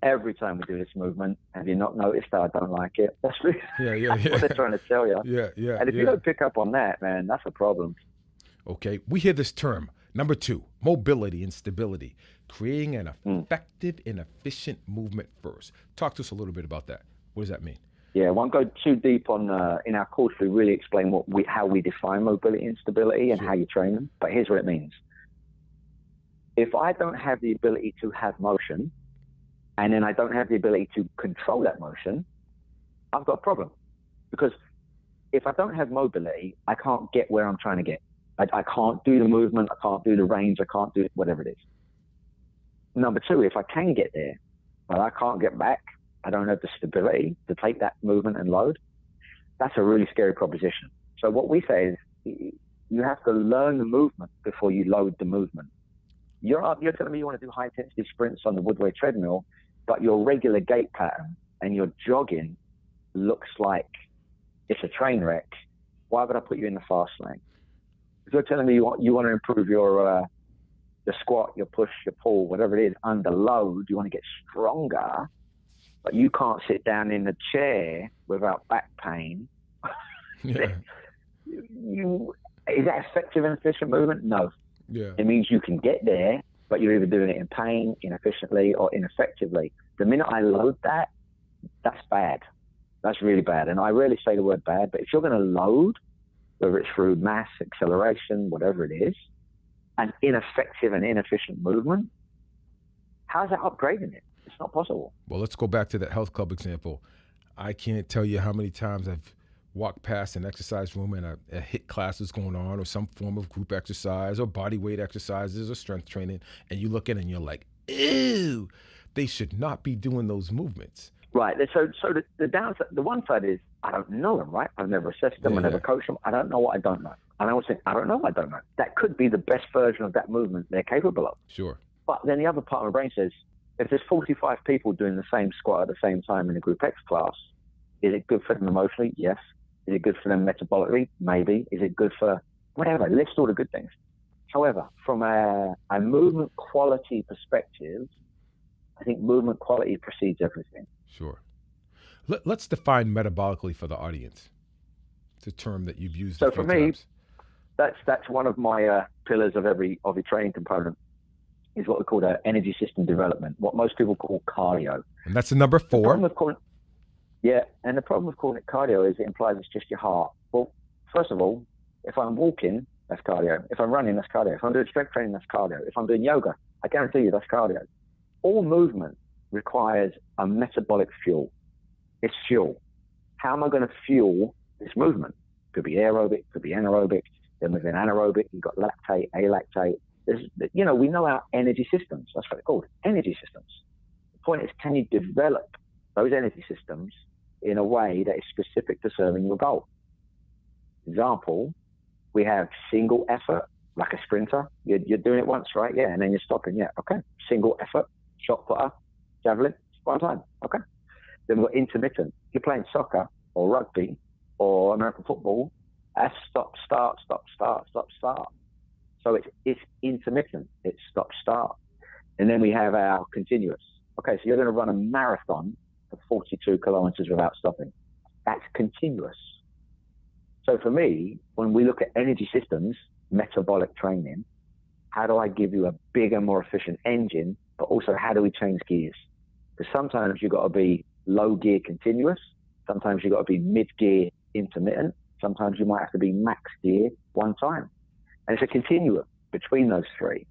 Every time we do this movement, have you not noticed that I don't like it? That's really what they're trying to tell you. Yeah. And if you don't pick up on that, man, that's a problem. Okay, we hear this term. Number 2, mobility and stability. Creating an effective and efficient movement first. Talk to us a little bit about that. What does that mean? Yeah, I won't go too deep on in our course. We really explain how we define mobility and stability and how you train them. But here's what it means. If I don't have the ability to have motion, and then I don't have the ability to control that motion, I've got a problem. Because if I don't have mobility, I can't get where I'm trying to get. I can't do the movement, I can't do the range, I can't do whatever it is. Number 2, if I can get there, but I can't get back, I don't have the stability to take that movement and load, that's a really scary proposition. So what we say is you have to learn the movement before you load the movement. You're telling me you want to do high intensity sprints on the Woodway treadmill, but your regular gait pattern and your jogging looks like it's a train wreck. Why would I put you in the fast lane? If you're telling me you want to improve your the squat, your push, your pull, whatever it is, under load, you want to get stronger, but you can't sit down in the chair without back pain. Yeah. Is that effective and efficient movement? No. Yeah. It means you can get there, but you're either doing it in pain, inefficiently, or ineffectively. The minute I load that, that's bad. That's really bad. And I rarely say the word bad, but if you're going to load, whether it's through mass, acceleration, whatever it is, an ineffective and inefficient movement, how's that upgrading it? It's not possible. Well, let's go back to that health club example. I can't tell you how many times I've walked past an exercise room and a HIIT class is going on, or some form of group exercise or body weight exercises or strength training, and you look at it and you're like, ew, they should not be doing those movements. Right. So the downside, the one side is I don't know them, right? I've never assessed them. I never coached them. I don't know what I don't know. And I always think, I don't know what I don't know. That could be the best version of that movement they're capable of. Sure. But then the other part of my brain says, if there's 45 people doing the same squat at the same time in a group X class, is it good for them emotionally? Yes. Is it good for them metabolically? Maybe. Is it good for whatever? List all the good things. However, from a movement quality perspective, I think movement quality precedes everything. Sure. Let's define metabolically for the audience. It's a term that you've used So a few for me, times. that's one of my pillars of every training component, is what we call the energy system development, what most people call cardio. And that's the number 4. The problem with calling it cardio is it implies it's just your heart. Well, first of all, if I'm walking, that's cardio. If I'm running, that's cardio. If I'm doing strength training, that's cardio. If I'm doing yoga, I guarantee you that's cardio. All movement requires a metabolic fuel. It's fuel. How am I going to fuel this movement? Could be aerobic, could be anaerobic. Then within anaerobic, you've got lactate, alactate. We know our energy systems. That's what they're called, energy systems. The point is, can you develop those energy systems in a way that is specific to serving your goal? Example, we have single effort, like a sprinter. You're doing it once, right? Yeah, and then you're stopping. Yeah, okay. Single effort, shot putter, javelin, one time. Okay. Then we've got intermittent. You're playing soccer or rugby or American football. That's stop, start, stop, start, stop, start. So it's intermittent. It's stop, start. And then we have our continuous. Okay, so you're going to run a marathon for 42 kilometers without stopping. That's continuous. So for me, when we look at energy systems, metabolic training, how do I give you a bigger, more efficient engine, but also how do we change gears? Because sometimes you've got to be low gear continuous. Sometimes you've got to be mid gear intermittent. Sometimes you might have to be max gear one time. And it's a continuum between those three.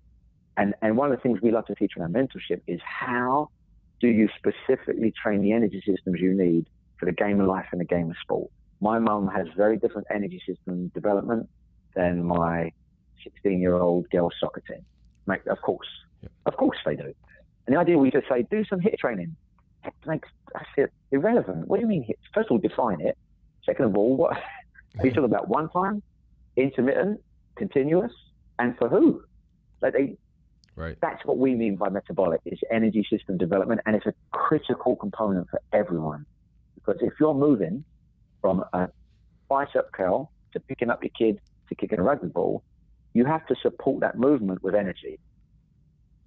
And one of the things we love to teach in our mentorship is how do you specifically train the energy systems you need for the game of life and the game of sport? My mum has very different energy system development than my 16-year-old girls soccer team. Of course. Yeah. Of course they do. And the idea we just say, do some HIIT training. That's it irrelevant. What do you mean HIIT? First of all, define it. Second of all, what are you talking about? One time, intermittent, continuous, and for who? Right. That's what we mean by metabolic, is energy system development, and it's a critical component for everyone. Because if you're moving from a bicep curl to picking up your kid to kicking a rugby ball, you have to support that movement with energy.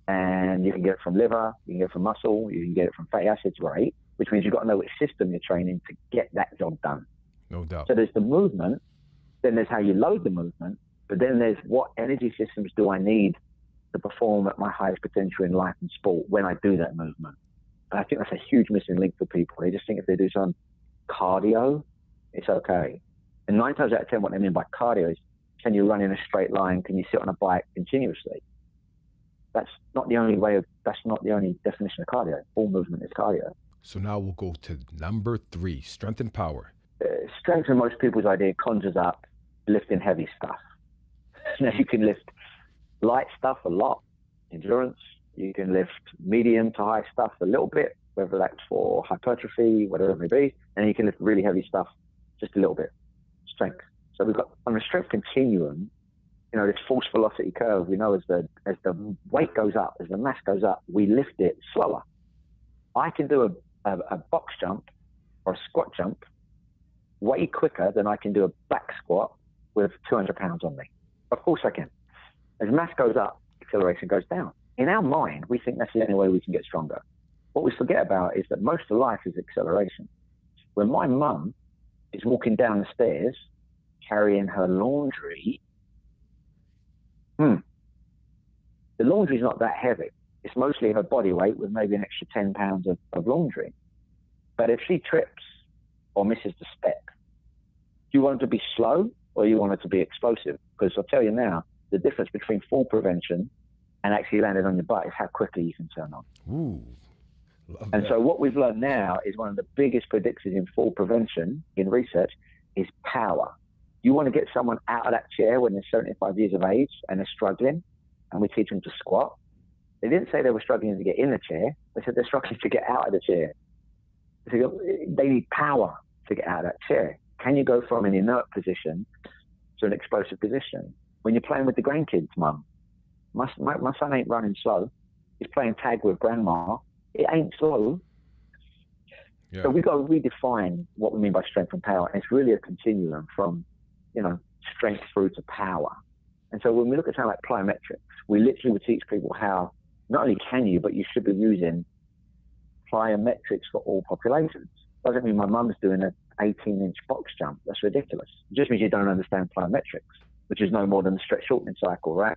And you can get it from liver, you can get it from muscle, you can get it from fatty acids, right? Which means you've got to know which system you're training to get that job done. No doubt. So there's the movement, then there's how you load the movement, but then there's what energy systems do I need to perform at my highest potential in life and sport when I do that movement. And I think that's a huge missing link for people. They just think if they do some cardio, it's okay. And 9 times out of 10, what they mean by cardio is, can you run in a straight line? Can you sit on a bike continuously? That's not the only definition of cardio. All movement is cardio. So now we'll go to number 3, strength and power. Strength in most people's idea conjures up lifting heavy stuff. Now you can lift light stuff a lot, endurance. You can lift medium to high stuff a little bit, whether that's for hypertrophy, whatever it may be. And you can lift really heavy stuff just a little bit, strength. So we've got on the strength continuum, this force velocity curve, we know as the weight goes up, as the mass goes up, we lift it slower. I can do a box jump or a squat jump way quicker than I can do a back squat with 200 pounds on me. Of course I can. As mass goes up, acceleration goes down. In our mind, we think that's the only way we can get stronger. What we forget about is that most of life is acceleration. When my mum is walking down the stairs carrying her laundry, the laundry's not that heavy. It's mostly her body weight with maybe an extra 10 pounds of laundry. But if she trips or misses the step? Do you want it to be slow or you want it to be explosive? Because I'll tell you now, the difference between fall prevention and actually landing on your butt is how quickly you can turn on. Ooh, and so what we've learned now is one of the biggest predictors in fall prevention in research is power. You want to get someone out of that chair when they're 75 years of age and they're struggling, and we teach them to squat. They didn't say they were struggling to get in the chair. They said they're struggling to get out of the chair. They need power to get out of that chair. Can you go from an inert position to an explosive position? When you're playing with the grandkids, Mum, my son ain't running slow. He's playing tag with grandma. It ain't slow. Yeah. So we've got to redefine what we mean by strength and power. And it's really a continuum from, strength through to power. And so when we look at something like plyometrics, we literally would teach people how not only can you, but you should be using plyometrics for all populations. Doesn't mean my mum's doing an 18-inch box jump. That's ridiculous. It just means you don't understand plyometrics, which is no more than a stretch shortening cycle, right?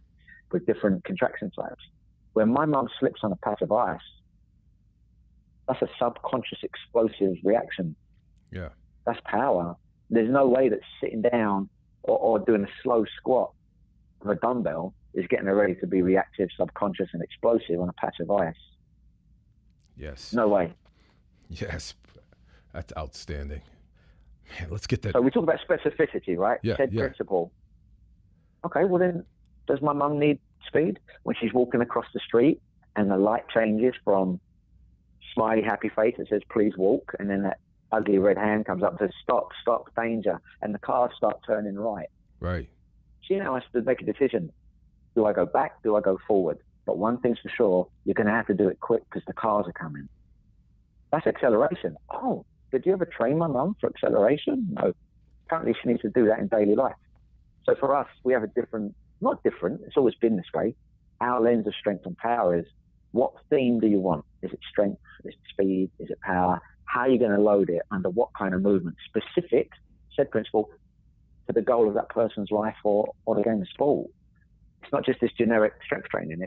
With different contraction types. When my mum slips on a patch of ice, that's a subconscious explosive reaction. Yeah. That's power. There's no way that sitting down or doing a slow squat with a dumbbell is getting her ready to be reactive, subconscious, and explosive on a patch of ice. Yes. No way. Yes. That's outstanding. Man, let's get that. So we talk about specificity, right? Yeah. Principle. Okay, well then, does my mum need speed? When she's walking across the street and the light changes from smiley, happy face that says, please walk, and then that ugly red hand comes up and says, stop, danger, and the cars start turning right. Right. She now has to make a decision. Do I go back? Do I go forward? But one thing's for sure, you're going to have to do it quick because the cars are coming. That's acceleration. Oh, did you ever train my mum for acceleration? No. Apparently she needs to do that in daily life. So for us, we have a different, not different, it's always been this way. Our lens of strength and power is, what theme do you want? Is it strength? Is it speed? Is it power? How are you going to load it? Under what kind of movement? Specific, said principle, to the goal of that person's life or the game of sport. It's not just this generic strength training.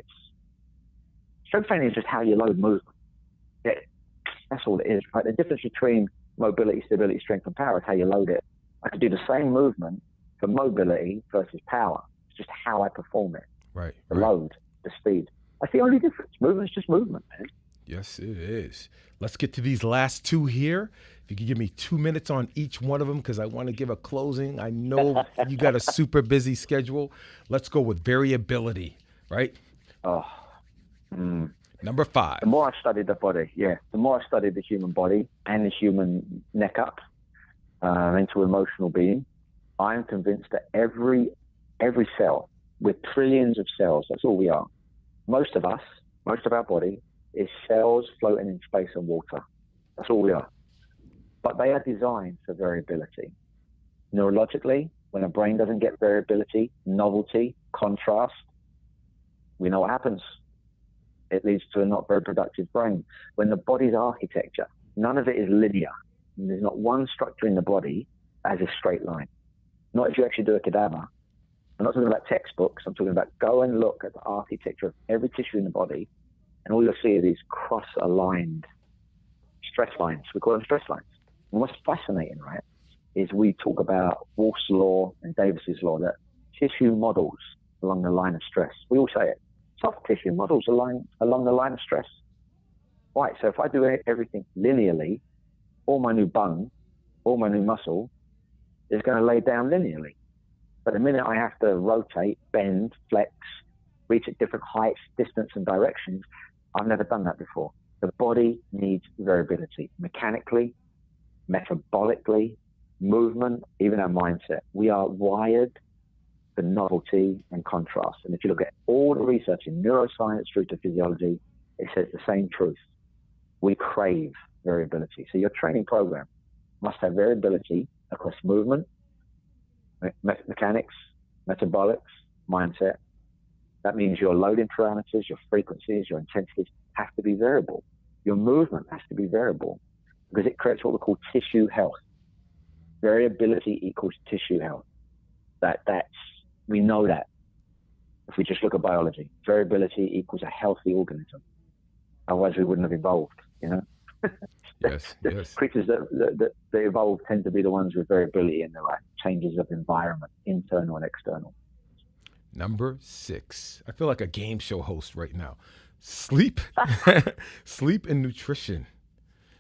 Strength training is just how you load movement. That's all it is, right? The difference between mobility, stability, strength, and power is how you load it. I could do the same movement for mobility versus power. It's just how I perform it. Right. The load, the speed. That's the only difference. Movement's just movement, man. Yes, it is. Let's get to these last two here. If you could give me 2 minutes on each one of them, because I want to give a closing. I know you got a super busy schedule. Let's go with variability, right? Number 5. The more I studied the body, the more I studied the human body and the human neck up into emotional being, I'm convinced that every cell, with trillions of cells, that's all we are. Most of our body is cells floating in space and water. That's all we are. But they are designed for variability. Neurologically, when a brain doesn't get variability, novelty, contrast, we know what happens. It leads to a not very productive brain. When the body's architecture, none of it is linear. There's not one structure in the body as a straight line. Not if you actually do a cadaver. I'm not talking about textbooks. I'm talking about go and look at the architecture of every tissue in the body, and all you'll see are these cross-aligned stress lines. We call them stress lines. And what's fascinating, right, is we talk about Wolff's law and Davis's law that tissue models along the line of stress. We all say it. Soft tissue models along the line of stress. Right, so if I do everything linearly, all my new bone, all my new muscle is going to lay down linearly. But the minute I have to rotate, bend, flex, reach at different heights, distance, and directions, I've never done that before. The body needs variability, mechanically, metabolically, movement, even our mindset. We are wired for novelty and contrast. And if you look at all the research in neuroscience through to physiology, it says the same truth. We crave variability. So your training program must have variability across movement, mechanics, metabolics, mindset. That means your loading parameters, your frequencies, your intensities have to be variable. Your movement has to be variable because it creates what we call tissue health. Variability equals tissue health. We know that if we just look at biology. Variability equals a healthy organism. Otherwise we wouldn't have evolved, Yes. Creatures that evolve tend to be the ones with variability in their life, changes of environment, internal and external. Number 6. I feel like a game show host right now. Sleep. Sleep and nutrition.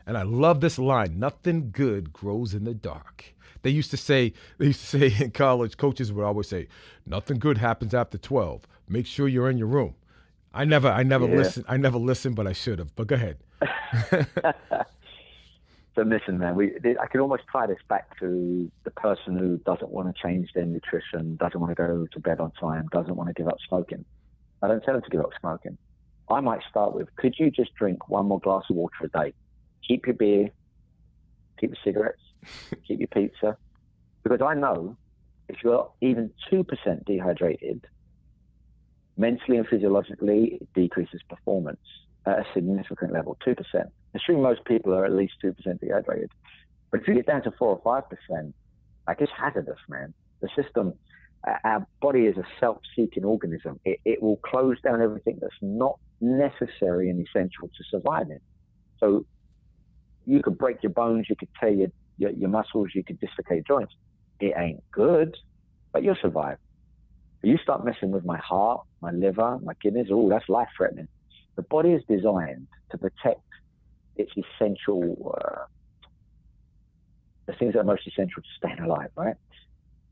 And I love this line, nothing good grows in the dark. They used to say in college, coaches would always say, nothing good happens after 12. Make sure you're in your room. I never listened, but I should have. But go ahead. So listen, man, I can almost tie this back to the person who doesn't want to change their nutrition, doesn't want to go to bed on time, doesn't want to give up smoking. I don't tell them to give up smoking. I might start with, could you just drink one more glass of water a day? Keep your beer, keep your cigarettes, keep your pizza. Because I know if you're even 2% dehydrated, mentally and physiologically, it decreases performance at a significant level, 2%. Assume most people are at least 2% dehydrated. But if you get down to 4 or 5%, like, it's hazardous, man. The system, our body is a self-seeking organism. It will close down everything that's not necessary and essential to surviving. So you could break your bones, you could tear your muscles, you could dislocate joints. It ain't good, but you'll survive. But you start messing with my heart, my liver, my kidneys, that's life-threatening. The body is designed to protect its essential, the things that are most essential to staying alive, right?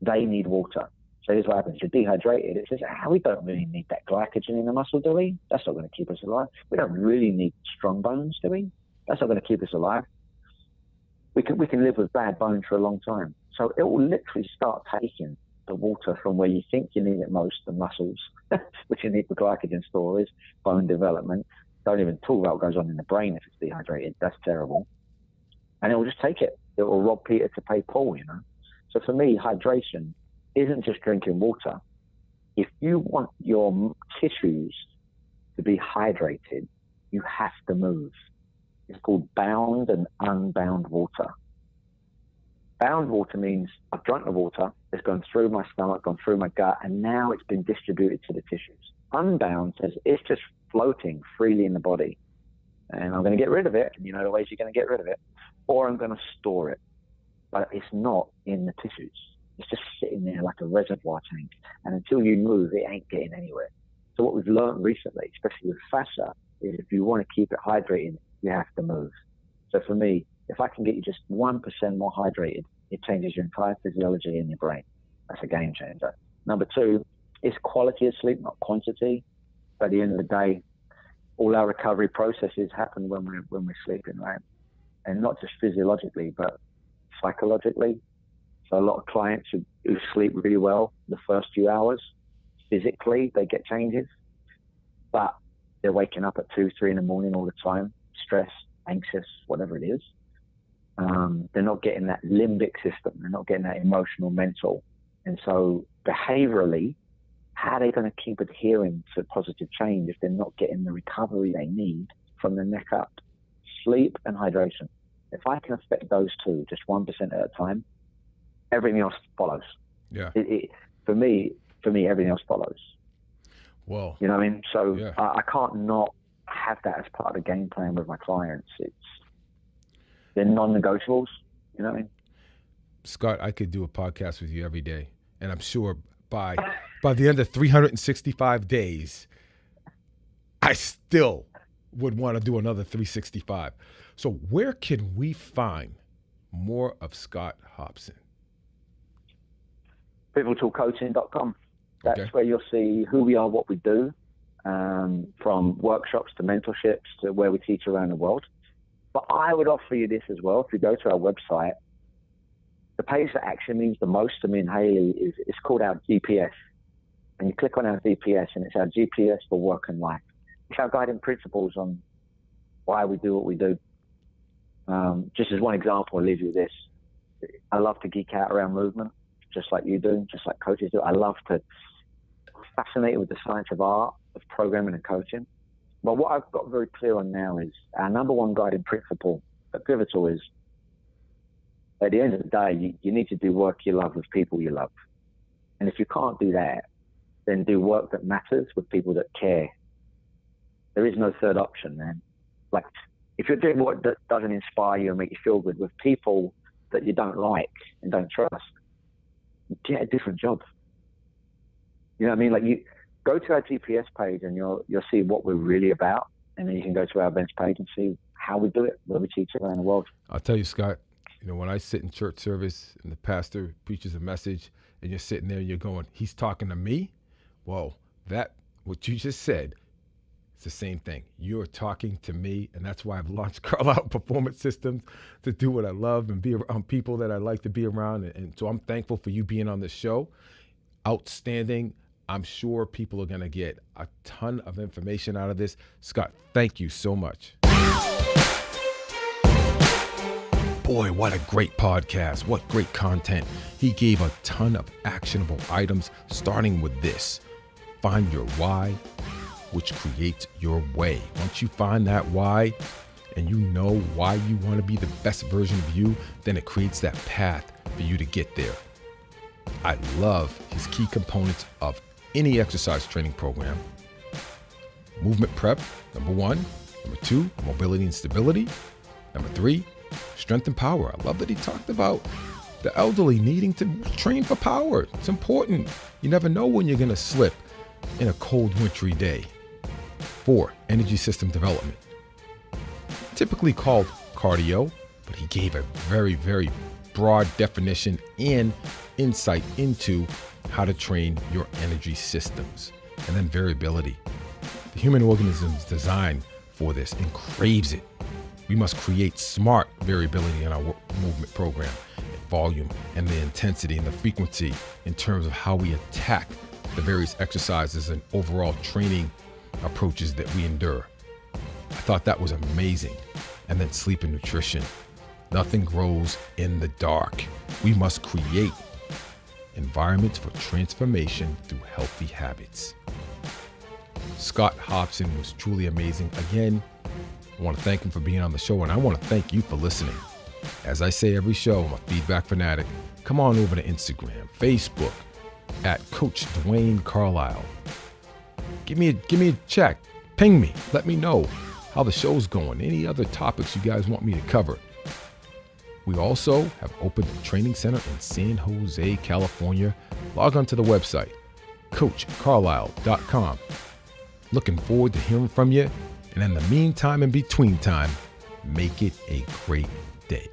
They need water. So here's what happens. You're dehydrated. It says, we don't really need that glycogen in the muscle, do we? That's not going to keep us alive. We don't really need strong bones, do we? That's not going to keep us alive. We can live with bad bones for a long time. So it will literally start taking the water from where you think you need it most, the muscles, which you need for glycogen storage, bone development. Don't even talk about what goes on in the brain if it's dehydrated. That's terrible. And it will just take it. It will rob Peter to pay Paul, So for me, hydration isn't just drinking water. If you want your tissues to be hydrated, you have to move. It's called bound and unbound water. Bound water means I've drunk the water, it's gone through my stomach, gone through my gut, and now it's been distributed to the tissues. Unbound says it's just floating freely in the body. And I'm going to get rid of it, and you know the ways you're going to get rid of it, or I'm going to store it. But it's not in the tissues. It's just sitting there like a reservoir tank. And until you move, it ain't getting anywhere. So what we've learned recently, especially with fascia, is if you want to keep it hydrated, you have to move. So for me, if I can get you just 1% more hydrated, it changes your entire physiology in your brain. That's a game changer. Number 2, it's quality of sleep, not quantity. By the end of the day, all our recovery processes happen when we're sleeping, right? And not just physiologically, but psychologically. So a lot of clients who sleep really well the first few hours, physically, they get changes. But they're waking up at 2, 3 in the morning all the time, stressed, anxious, whatever it is. They're not getting that limbic system. They're not getting that emotional, mental. And so behaviorally, how are they going to keep adhering to positive change if they're not getting the recovery they need from the neck up? Sleep and hydration. If I can affect those two, just 1% at a time, everything else follows. Yeah. For me, everything else follows. Well, you know what I mean? So yeah. I can't not have that as part of the game plan with my clients. They're non-negotiables. You know what I mean? Scott, I could do a podcast with you every day, and I'm sure by the end of 365 days, I still would want to do another 365. So where can we find more of Scott Hopson? PivotalCoaching.com. That's Okay. where you'll see who we are, what we do, from workshops to mentorships to where we teach around the world. But I would offer you this as well. If you go to our website, the page that actually means the most to me and Haley is called our GPS. And you click on our GPS, and it's our GPS for work and life. It's our guiding principles on why we do what we do. Just as one example, I'll leave you with this. I love to geek out around movement, just like you do, just like coaches do. I'm fascinated with the science of art, of programming and coaching. But what I've got very clear on now is our number one guiding principle at Pivotal is, at the end of the day, you need to do work you love with people you love. And if you can't do that, then do work that matters with people that care. There is no third option, man. Like, if you're doing what that doesn't inspire you and make you feel good with people that you don't like and don't trust, get a different job. You know what I mean? Like, you go to our GPS page and you'll see what we're really about. And then you can go to our events page and see how we do it, where we teach it around the world. I'll tell you, Scott, when I sit in church service and the pastor preaches a message and you're sitting there and you're going, he's talking to me. Well, what you just said, it's the same thing. You're talking to me, and that's why I've launched Carlisle Performance Systems, to do what I love and be around people that I like to be around. And so I'm thankful for you being on this show. Outstanding. I'm sure people are going to get a ton of information out of this. Scott, thank you so much. Boy, what a great podcast. What great content. He gave a ton of actionable items, starting with this. Find your why, which creates your way. Once you find that why, and you know why you want to be the best version of you, then it creates that path for you to get there. I love his key components of any exercise training program. Movement prep, number 1. Number 2, mobility and stability. Number 3, strength and power. I love that he talked about the elderly needing to train for power. It's important. You never know when you're going to slip in a cold, wintry day. 4, energy system development. Typically called cardio, but he gave a very, very broad definition and insight into how to train your energy systems. And then variability. The human organism is designed for this and craves it. We must create smart variability in our movement program, volume and the intensity and the frequency in terms of how we attack the various exercises and overall training approaches that we endure. I thought that was amazing. And then sleep and nutrition. Nothing grows in the dark. We must create environments for transformation through healthy habits. Scott Hopson was truly amazing. Again, I want to thank him for being on the show, and I want to thank you for listening. As I say every show, I'm a feedback fanatic. Come on over to Instagram, Facebook, at Coach Dwayne Carlisle. Give me a check. Ping me. Let me know how the show's going. Any other topics you guys want me to cover. We also have opened a training center in San Jose, California. Log on to the website, coachcarlisle.com. Looking forward to hearing from you. And in the meantime and between time, make it a great day.